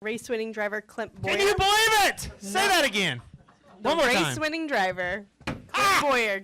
Race-winning driver Clint Boyer. Can you believe it? Say that again. One more time. Race-winning driver Clint Boyer.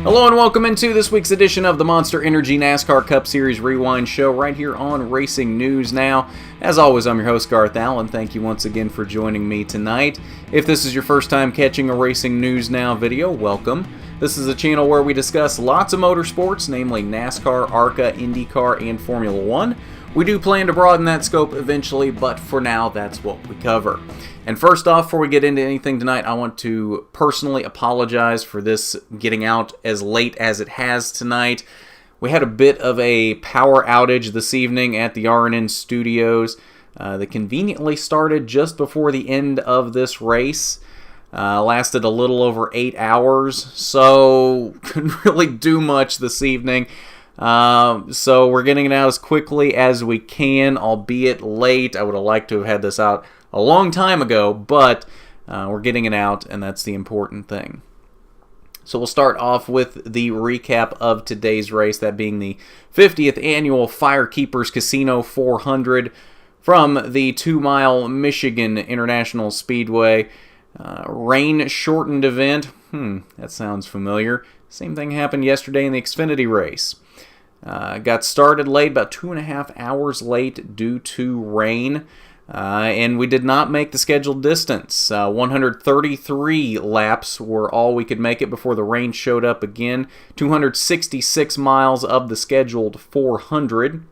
Hello and welcome into this week's edition of the Monster Energy NASCAR Cup Series Rewind Show right here on Racing News Now. As always, I'm your host Garth Allen. Thank you once again for joining me tonight. If this is your first time catching a Racing News Now video, welcome. This is a channel where we discuss lots of motorsports, namely NASCAR, ARCA, IndyCar, and Formula One. We do plan to broaden that scope eventually, but for now, that's what we cover. And first off, before we get into anything tonight, I want to personally apologize for this getting out as late as it has tonight. We had a bit of a power outage this evening at the RNN studios that conveniently started just before the end of this race. Lasted a little over 8 hours, so couldn't really do much this evening. So we're getting it out as quickly as we can, albeit late. I would have liked to have had this out a long time ago, but we're getting it out, and that's the important thing. So we'll start off with the recap of today's race, that being the 50th annual FireKeepers Casino 400 from the 2-mile Michigan International Speedway. Rain-shortened event. That sounds familiar. Same thing happened yesterday in the Xfinity race. Got started late, about 2.5 hours late due to rain. And we did not make the scheduled distance. 133 laps were all we could make it before the rain showed up again. 266 miles of the scheduled 400.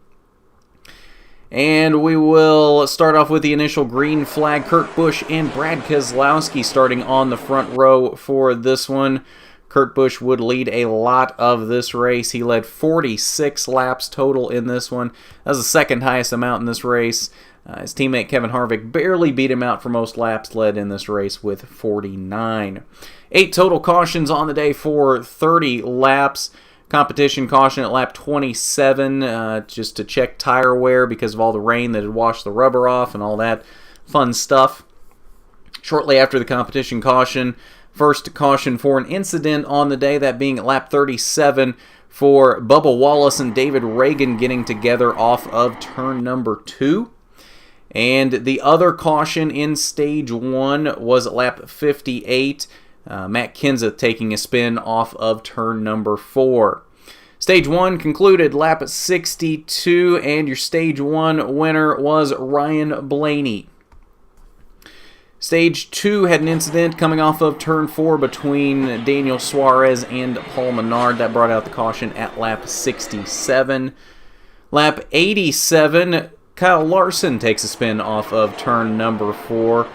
And we will start off with the initial green flag. Kurt Busch and Brad Keselowski starting on the front row for this one. Kurt Busch would lead a lot of this race. He led 46 laps total in this one. That was the second highest amount in this race. His teammate Kevin Harvick barely beat him out for most laps led in this race with 49. 8 total cautions on the day for 30 laps. Competition caution at lap 27 just to check tire wear because of all the rain that had washed the rubber off and all that fun stuff. Shortly after the competition caution, first caution for an incident on the day, that being at lap 37 for Bubba Wallace and David Reagan getting together off of turn number 2. And the other caution in stage 1 was at lap 58. Matt Kenseth taking a spin off of turn number 4. Stage 1 concluded lap 62, and your stage 1 winner was Ryan Blaney. Stage 2 had an incident coming off of turn 4 between Daniel Suarez and Paul Menard. That brought out the caution at lap 67. Lap 87, Kyle Larson takes a spin off of turn number 4.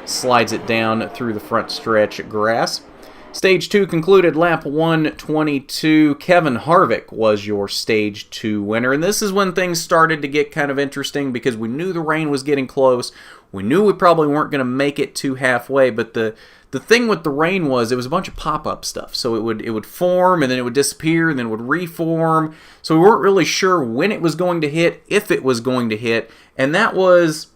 Slides it down through the front stretch grass. Stage 2 concluded lap 122. Kevin Harvick was your stage 2 winner. And this is when things started to get kind of interesting because we knew the rain was getting close. We knew we probably weren't going to make it to halfway, but the thing with the rain was it was a bunch of pop-up stuff. So it would form, and then it would disappear, and then it would reform. So we weren't really sure when it was going to hit, if it was going to hit. And that was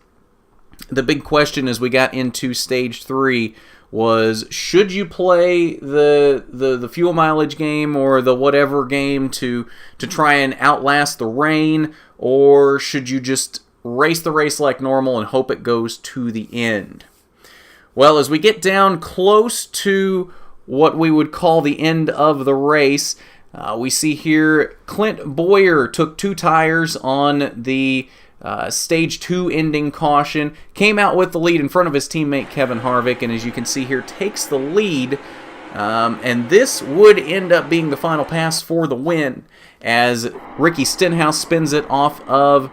the big question as we got into stage 3 was, should you play the fuel mileage game or the whatever game to try and outlast the rain, or should you just race the race like normal and hope it goes to the end? Well, as we get down close to what we would call the end of the race, we see here Clint Boyer took 2 tires on the stage 2 ending caution, came out with the lead in front of his teammate Kevin Harvick, and as you can see here, takes the lead, and this would end up being the final pass for the win, as Ricky Stenhouse spins it off of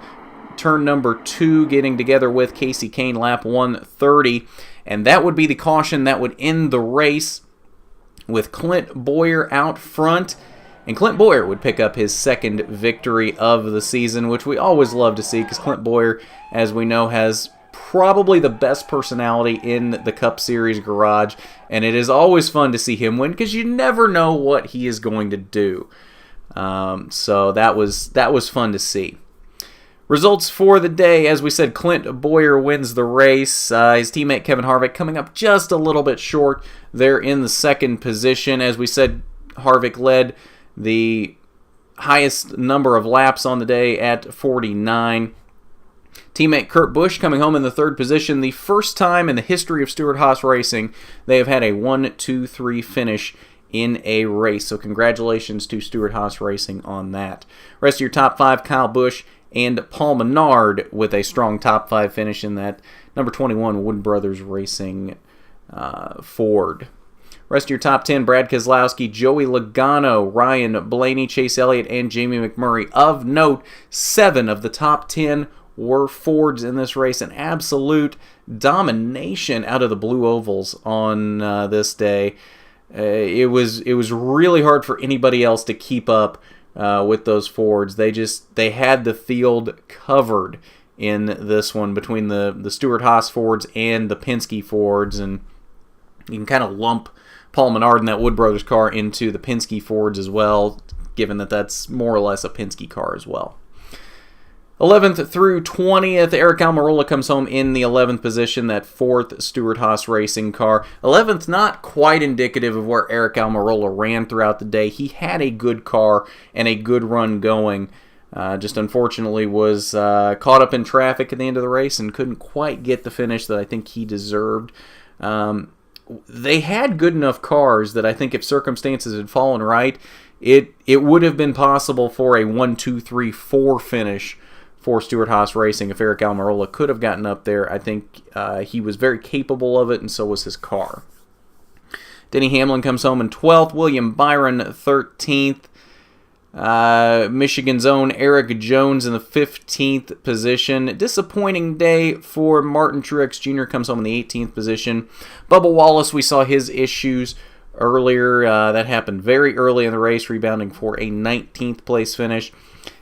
turn number 2, getting together with Casey Kane lap 130, and that would be the caution that would end the race with Clint Boyer out front. And Clint Boyer would pick up his second victory of the season, which we always love to see because Clint Boyer, as we know, has probably the best personality in the Cup Series garage. And it is always fun to see him win because you never know what he is going to do. So that was fun to see. Results for the day, as we said, Clint Boyer wins the race. His teammate Kevin Harvick coming up just a little bit short there in the second position. As we said, Harvick led the highest number of laps on the day at 49. Teammate Kurt Busch coming home in the 3rd position. The first time in the history of Stewart-Haas Racing they have had a 1-2-3 finish in a race. So congratulations to Stewart-Haas Racing on that. Rest of your top 5, Kyle Busch and Paul Menard with a strong top 5 finish in that number 21 Wood Brothers Racing Ford. Rest of your top 10, Brad Keselowski, Joey Logano, Ryan Blaney, Chase Elliott, and Jamie McMurray. Of note, 7 of the top 10 were Fords in this race. An absolute domination out of the blue ovals on this day. It was really hard for anybody else to keep up with those Fords. They had the field covered in this one between the Stewart-Haas Fords and the Penske Fords, and you can kind of lump Paul Menard in that Wood Brothers car into the Penske Fords as well, given that that's more or less a Penske car as well. 11th through 20th, Eric Almirola comes home in the 11th position, that 4th Stewart-Haas Racing car. 11th, not quite indicative of where Eric Almirola ran throughout the day. He had a good car and a good run going. Just unfortunately was caught up in traffic at the end of the race and couldn't quite get the finish that I think he deserved. They had good enough cars that I think if circumstances had fallen right, it would have been possible for a 1-2-3-4 finish for Stewart-Haas Racing if Eric Almirola could have gotten up there. I think he was very capable of it, and so was his car. Denny Hamlin comes home in 12th. William Byron 13th. Michigan's own Eric Jones in the 15th position. Disappointing day for Martin Truex Jr. comes home in the 18th position. Bubba Wallace, we saw his issues earlier. That happened very early in the race, rebounding for a 19th place finish.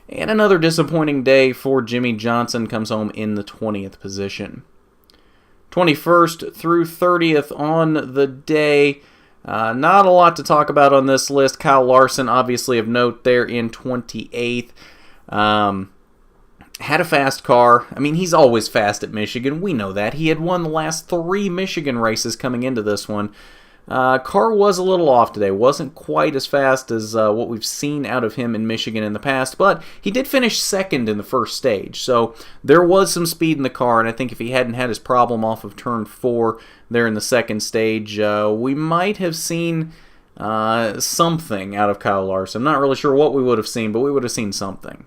And another disappointing day for Jimmy Johnson, comes home in the 20th position. 21st through 30th on the day. Not a lot to talk about on this list. Kyle Larson, obviously of note there in 28th. Had a fast car. I mean, he's always fast at Michigan. We know that. He had won the last 3 Michigan races coming into this one. Car was a little off today. Wasn't quite as fast as what we've seen out of him in Michigan in the past, but he did finish 2nd in the first stage. So there was some speed in the car, and I think if he hadn't had his problem off of turn 4 there in the 2nd stage, we might have seen something out of Kyle Larson. I'm not really sure what we would have seen, but we would have seen something.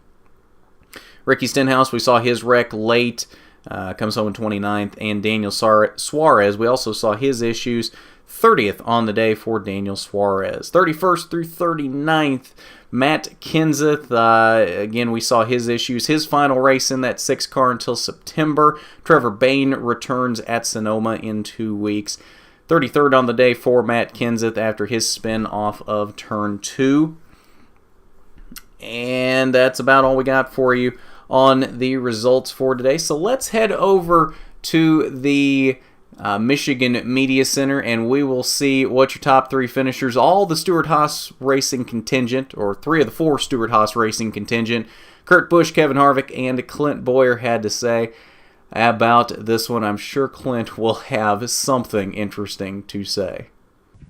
Ricky Stenhouse, we saw his wreck late, comes home in 29th, and Daniel Suarez, we also saw his issues. 30th on the day for Daniel Suarez. 31st through 39th, Matt Kenseth. Again, we saw his issues. His final race in that 6 car until September. Trevor Bayne returns at Sonoma in 2 weeks. 33rd on the day for Matt Kenseth after his spin off of turn 2. And that's about all we got for you on the results for today. So let's head over to the Michigan Media Center, and we will see what your top 3 finishers, all the Stewart-Haas Racing contingent, or 3 of the 4 Stewart-Haas Racing contingent, Kurt Busch, Kevin Harvick, and Clint Bowyer had to say about this one. I'm sure Clint will have something interesting to say.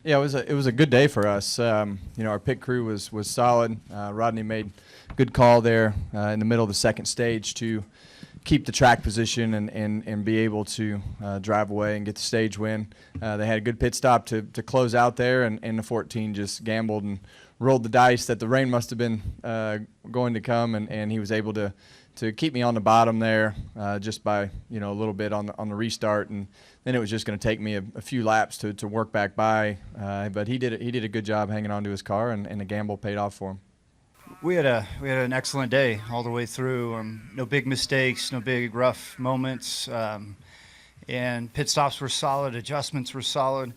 Yeah, it was a good day for us. Our pit crew was solid. Rodney made a good call there in the middle of the 2nd stage to keep the track position and be able to drive away and get the stage win. They had a good pit stop to close out there, and the 14 just gambled and rolled the dice that the rain must have been going to come, and he was able to keep me on the bottom there just by a little bit on the restart, and then it was just going to take me a few laps to work back by. But he did a good job hanging on to his car, and the gamble paid off for him. We had an excellent day all the way through. No big mistakes, no big rough moments, and pit stops were solid. Adjustments were solid.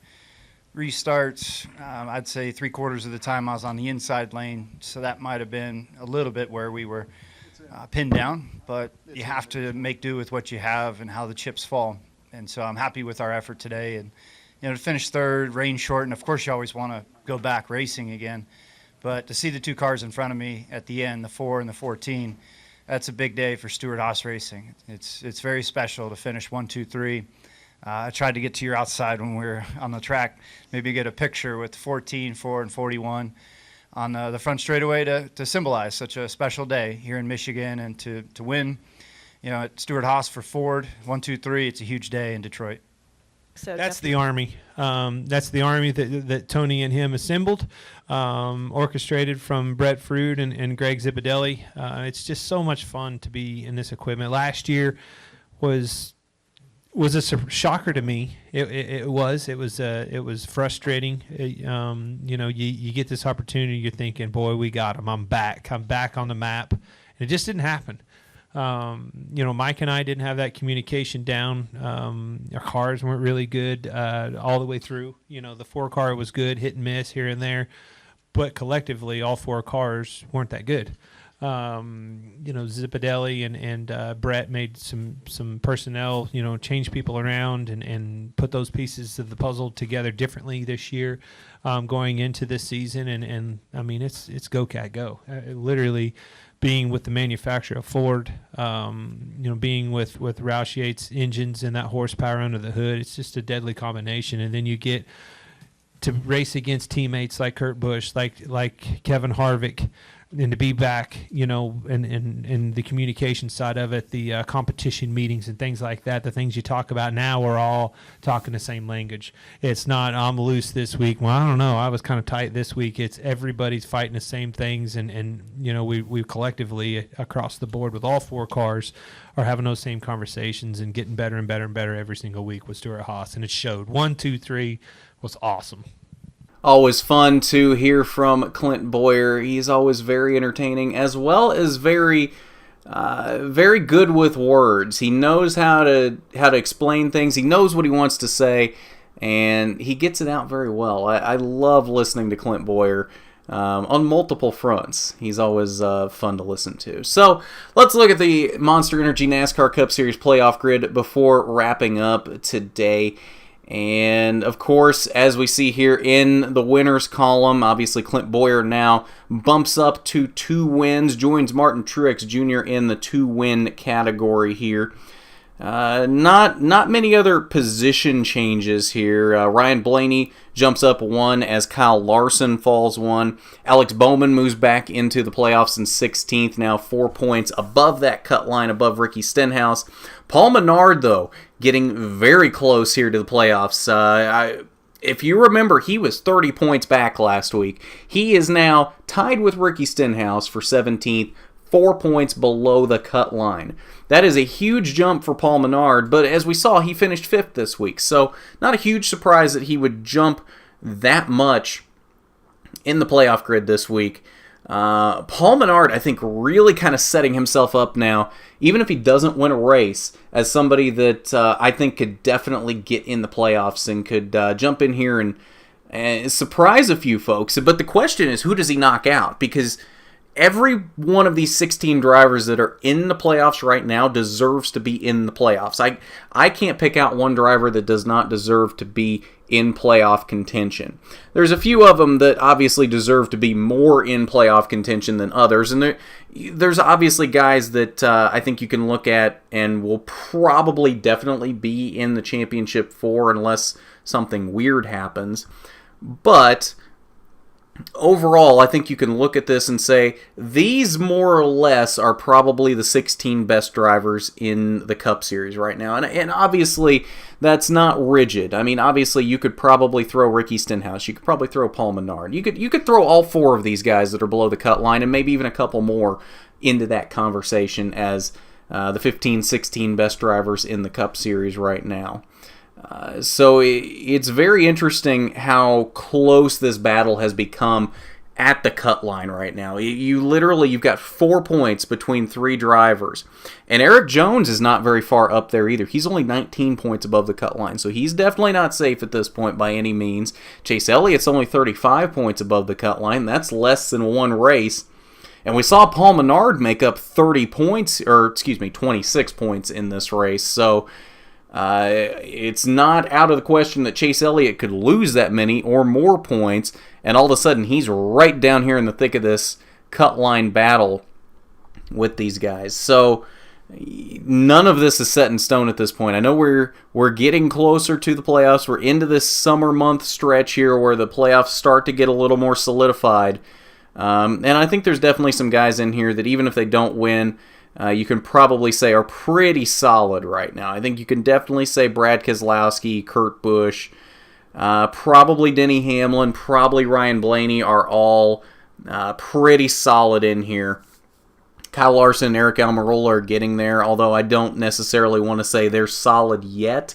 Restarts, I'd say 3/4 of the time I was on the inside lane, so that might have been a little bit where we were pinned down. But you have to make do with what you have and how the chips fall. And so I'm happy with our effort today. And to finish 3rd, rain short, and of course you always want to go back racing again. But to see the 2 cars in front of me at the end, the 4 and the 14, that's a big day for Stewart-Haas Racing. It's very special to finish 1, 2, 3. I tried to get to your outside when we were on the track, maybe get a picture with 14, 4, and 41. on the front straightaway to symbolize such a special day here in Michigan, and to win, at Stewart-Haas for Ford, 1, 2, 3. It's a huge day in Detroit. So That's the Army. That's the Army that Tony and him assembled, orchestrated from Brett Frude and Greg Zipadelli. It's just so much fun to be in this equipment. Last year was a shocker to me. It was frustrating. You get this opportunity, you're thinking, boy, we got him. I'm back on the map. And it just didn't happen. Mike and I didn't have that communication down. Our cars weren't really good all the way through. The 4-car was good, hit and miss here and there, but collectively, all 4 cars weren't that good. Zipadelli and Brett made some personnel, change people around and put those pieces of the puzzle together differently this year, going into this season. And I mean, it's go cat go. Literally, being with the manufacturer of Ford, being with Roush Yates engines and that horsepower under the hood, it's just a deadly combination. And then you get to race against teammates like Kurt Busch, like Kevin Harvick, and to be back, and the communication side of it, the competition meetings and things like that, the things you talk about now, we're all talking the same language. It's not, I'm loose this week. Well, I don't know. I was kind of tight this week. It's everybody's fighting the same things, and we collectively across the board with all 4 cars are having those same conversations and getting better and better and better every single week with Stewart-Haas, and it showed. 1, 2, 3 was awesome. Always fun to hear from Clint Boyer. He's always very entertaining, as well as very good with words. He knows how to explain things. He knows what he wants to say, and he gets it out very well. I love listening to Clint Boyer on multiple fronts. He's always fun to listen to. So let's look at the Monster Energy NASCAR Cup Series playoff grid before wrapping up today. And, of course, as we see here in the winners column, obviously Clint Boyer now bumps up to 2 wins, joins Martin Truex Jr. in the 2-win category here. Not many other position changes here. Ryan Blaney jumps up 1 as Kyle Larson falls 1. Alex Bowman moves back into the playoffs in 16th, now 4 points above that cut line, above Ricky Stenhouse. Paul Menard, though, getting very close here to the playoffs. If you remember, he was 30 points back last week. He is now tied with Ricky Stenhouse for 17th, 4 points below the cut line. That is a huge jump for Paul Menard, but as we saw, he finished 5th this week, so not a huge surprise that he would jump that much in the playoff grid this week. Paul Menard, I think, really kind of setting himself up now, even if he doesn't win a race, as somebody that I think could definitely get in the playoffs and could jump in here and surprise a few folks. But the question is, who does he knock out? Because every one of these 16 drivers that are in the playoffs right now deserves to be in the playoffs. I can't pick out one driver that does not deserve to be in playoff contention. There's a few of them that obviously deserve to be more in playoff contention than others, and there's obviously guys that I think you can look at and will probably definitely be in the championship for unless something weird happens. But overall, I think you can look at this and say these more or less are probably the 16 best drivers in the Cup Series right now. And obviously, that's not rigid. I mean, obviously, you could probably throw Ricky Stenhouse. You could probably throw Paul Menard. You could throw all 4 of these guys that are below the cut line and maybe even a couple more into that conversation as the 15, 16 best drivers in the Cup Series right now. So it's very interesting how close this battle has become at the cut line right now. You've got 4 points between 3 drivers. And Eric Jones is not very far up there either. He's only 19 points above the cut line, so he's definitely not safe at this point by any means. Chase Elliott's only 35 points above the cut line. That's less than 1 race. And we saw Paul Menard make up 26 points in this race. So it's not out of the question that Chase Elliott could lose that many or more points, and all of a sudden he's right down here in the thick of this cut line battle with these guys. So none of this is set in stone at this point. I know we're getting closer to the playoffs. We're into this summer month stretch here where the playoffs start to get a little more solidified. And I think there's definitely some guys in here that even if they don't win, you can probably say are pretty solid right now. I think you can definitely say Brad Keselowski, Kurt Busch, probably Denny Hamlin, probably Ryan Blaney are all pretty solid in here. Kyle Larson and Eric Almirola are getting there, although I don't necessarily want to say they're solid yet,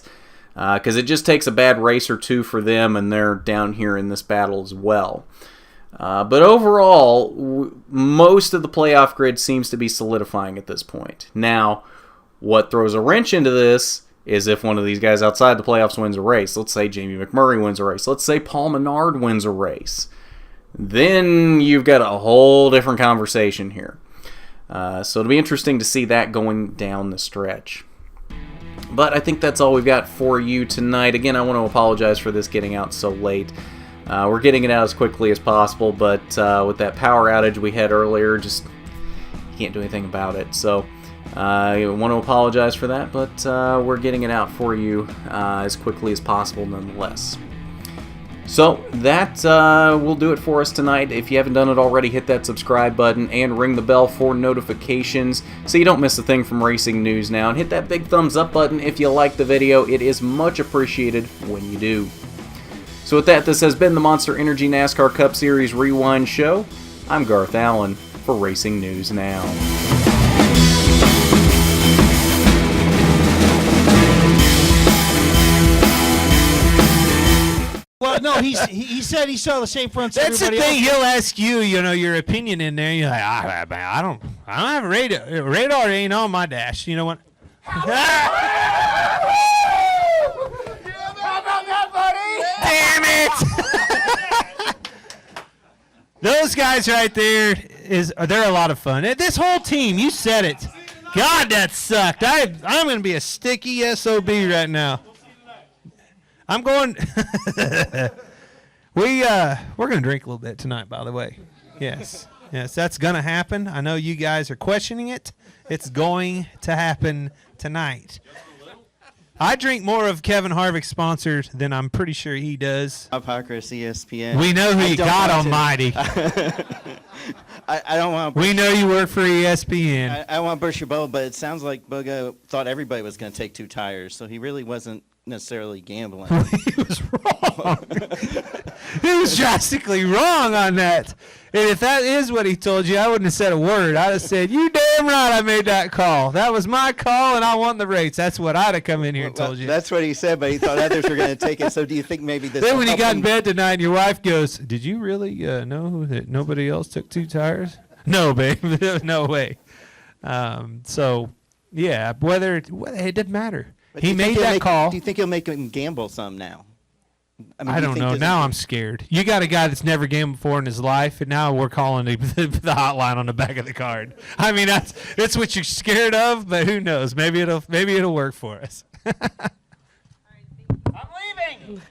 because it just takes a bad race or two for them, and they're down here in this battle as well. But overall, most of the playoff grid seems to be solidifying at this point. Now, what throws a wrench into this is if one of these guys outside the playoffs wins a race. Let's say Jamie McMurray wins a race. Let's say Paul Menard wins a race. Then you've got a whole different conversation here. So it'll be interesting to see that going down the stretch. But I think that's all we've got for you tonight. Again, I want to apologize for this getting out so late. We're getting it out as quickly as possible, but with that power outage we had earlier, just can't do anything about it. So I want to apologize for that, but we're getting it out for you as quickly as possible nonetheless. So that will do it for us tonight. If you haven't done it already, hit that subscribe button and ring the bell for notifications so you don't miss a thing from racing news now. And hit that big thumbs up button if you like the video. It is much appreciated when you do. So with that, this has been the Monster Energy NASCAR Cup Series Rewind Show. I'm Garth Allen for Racing News Now. Well, no, he said he saw the same fronts. That's the everybody thing. else. He'll ask you, your opinion in there. You're like, I don't have a radar. Radar ain't on my dash. You know what? Damn it! Those guys right there they're a lot of fun. This whole team, you said it. God, that sucked. I'm gonna be a sticky SOB right now. I'm going. We're gonna drink a little bit tonight, by the way. Yes, that's gonna happen. I know you guys are questioning it. It's going to happen tonight. I drink more of Kevin Harvick's sponsors than I'm pretty sure he does. Hypocrisy, ESPN. We know who you got, Almighty. I don't want. We know you work for ESPN. I want Bush your Bowl, but it sounds like Bogo thought everybody was going to take 2 tires, so he really wasn't necessarily gambling. He was wrong. He was drastically wrong on that. And if that is what he told you, I wouldn't have said a word. I'd have said, "You damn right, I made that call. That was my call, and I won the race." That's what I'd have come in here and told you. That's what he said, but he thought others were going to take it. So do you think maybe this? Then when you help got in him? bed tonight, and your wife goes, "Did you really know that nobody else took 2 tires?" No, babe, no way. So, yeah, whether it doesn't matter. But do He you think made he'll that make- call. Do you think he'll make him gamble some now? mean, I do you don't think know. this- Now I'm scared. You got a guy that's never gambled before in his life, and now we're calling the hotline on the back of the card. I mean, that's what you're scared of, but who knows? Maybe it'll work for us. I'm leaving.